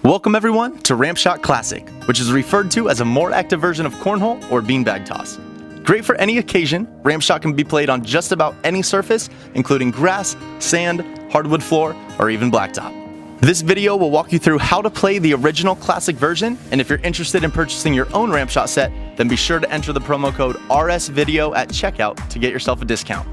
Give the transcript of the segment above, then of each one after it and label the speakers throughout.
Speaker 1: Welcome everyone to RampShot Classic, which is referred to as a more active version of cornhole or beanbag toss. Great for any occasion, RampShot can be played on just about any surface, including grass, sand, hardwood floor, or even blacktop. This video will walk you through how to play the original Classic version, and if you're interested in purchasing your own RampShot set, then be sure to enter the promo code RSVideo at checkout to get yourself a discount.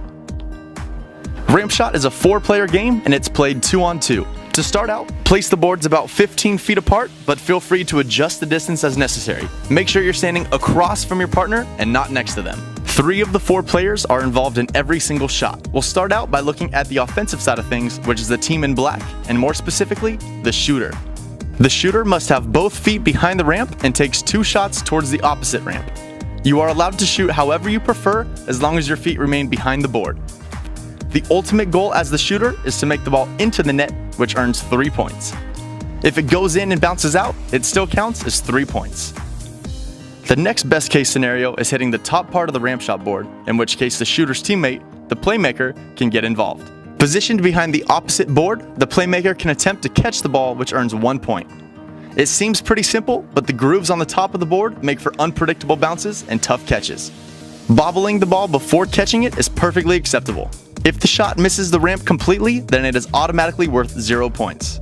Speaker 1: RampShot is a 4-player game, and it's played 2-on-2. To start out, place the boards about 15 feet apart, but feel free to adjust the distance as necessary. Make sure you're standing across from your partner and not next to them. 3 of the 4 players are involved in every single shot. We'll start out by looking at the offensive side of things, which is the team in black, and more specifically, the shooter. The shooter must have both feet behind the ramp and takes 2 shots towards the opposite ramp. You are allowed to shoot however you prefer, as long as your feet remain behind the board. The ultimate goal as the shooter is to make the ball into the net, which earns 3 points. If it goes in and bounces out, it still counts as 3 points. The next best case scenario is hitting the top part of the RampShot board, in which case the shooter's teammate, the playmaker, can get involved. Positioned behind the opposite board, the playmaker can attempt to catch the ball, which earns 1 point. It seems pretty simple, but the grooves on the top of the board make for unpredictable bounces and tough catches. Bobbling the ball before catching it is perfectly acceptable. If the shot misses the ramp completely, then it is automatically worth 0 points.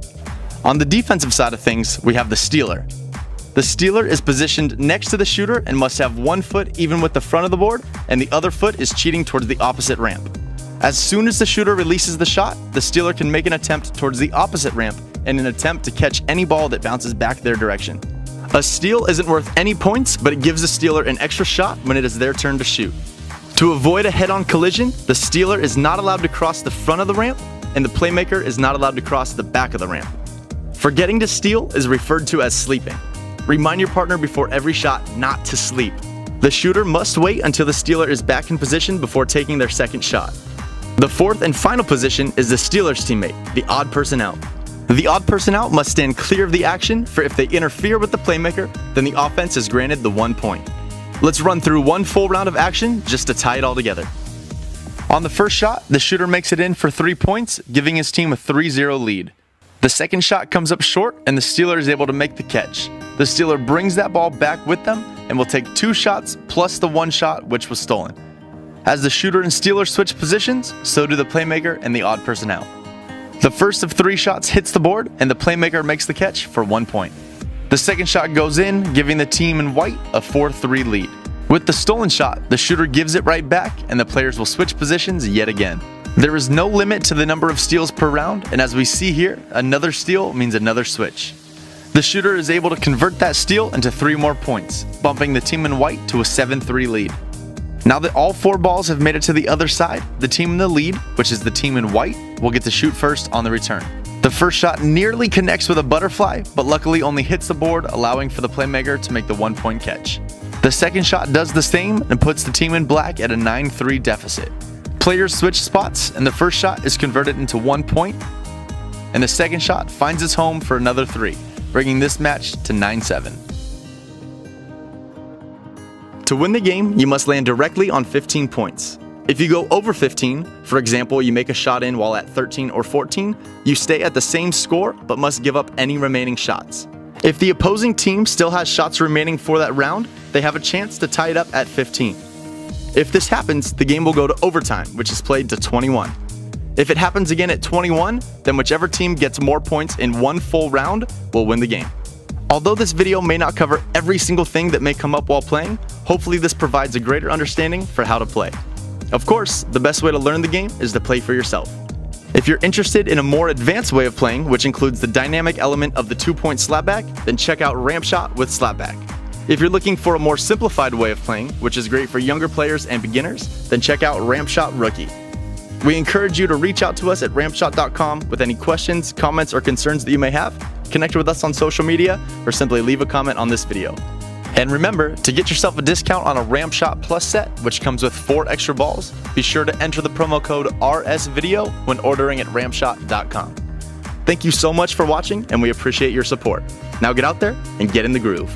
Speaker 1: On the defensive side of things, we have the stealer. The stealer is positioned next to the shooter and must have 1 foot even with the front of the board, and the other foot is cheating towards the opposite ramp. As soon as the shooter releases the shot, the stealer can make an attempt towards the opposite ramp in an attempt to catch any ball that bounces back their direction. A steal isn't worth any points, but it gives the stealer an extra shot when it is their turn to shoot. To avoid a head-on collision, the stealer is not allowed to cross the front of the ramp, and the playmaker is not allowed to cross the back of the ramp. Forgetting to steal is referred to as sleeping. Remind your partner before every shot not to sleep. The shooter must wait until the stealer is back in position before taking their second shot. The 4th and final position is the stealer's teammate, the odd person out. The odd person out must stand clear of the action, for if they interfere with the playmaker, then the offense is granted the 1 point. Let's run through one full round of action just to tie it all together. On the first shot, the shooter makes it in for 3 points, giving his team a 3-0 lead. The second shot comes up short, and the stealer is able to make the catch. The stealer brings that ball back with them and will take 2 shots plus the 1 shot which was stolen. As the shooter and stealer switch positions, so do the playmaker and the odd person out. The first of 3 shots hits the board, and the playmaker makes the catch for 1 point. The second shot goes in, giving the team in white a 4-3 lead. With the stolen shot, the shooter gives it right back, and the players will switch positions yet again. There is no limit to the number of steals per round, and as we see here, another steal means another switch. The shooter is able to convert that steal into 3 more points, bumping the team in white to a 7-3 lead. Now that all 4 balls have made it to the other side, the team in the lead, which is the team in white, will get to shoot first on the return. The first shot nearly connects with a butterfly, but luckily only hits the board, allowing for the playmaker to make the 1-point catch. The second shot does the same and puts the team in black at a 9-3 deficit. Players switch spots, and the first shot is converted into 1 point, and the second shot finds its home for another 3, bringing this match to 9-7. To win the game, you must land directly on 15 points. If you go over 15, for example, you make a shot in while at 13 or 14, you stay at the same score but must give up any remaining shots. If the opposing team still has shots remaining for that round, they have a chance to tie it up at 15. If this happens, the game will go to overtime, which is played to 21. If it happens again at 21, then whichever team gets more points in one full round will win the game. Although this video may not cover every single thing that may come up while playing, hopefully this provides a greater understanding for how to play. Of course, the best way to learn the game is to play for yourself. If you're interested in a more advanced way of playing, which includes the dynamic element of the 2-point slapback, then check out RampShot with slapback. If you're looking for a more simplified way of playing, which is great for younger players and beginners, then check out RampShot Rookie. We encourage you to reach out to us at rampshot.com with any questions, comments, or concerns that you may have, connect with us on social media, or simply leave a comment on this video. And remember, to get yourself a discount on a RampShot Plus set, which comes with 4 extra balls, be sure to enter the promo code RSVideo when ordering at rampshot.com. Thank you so much for watching, and we appreciate your support. Now get out there and get in the groove.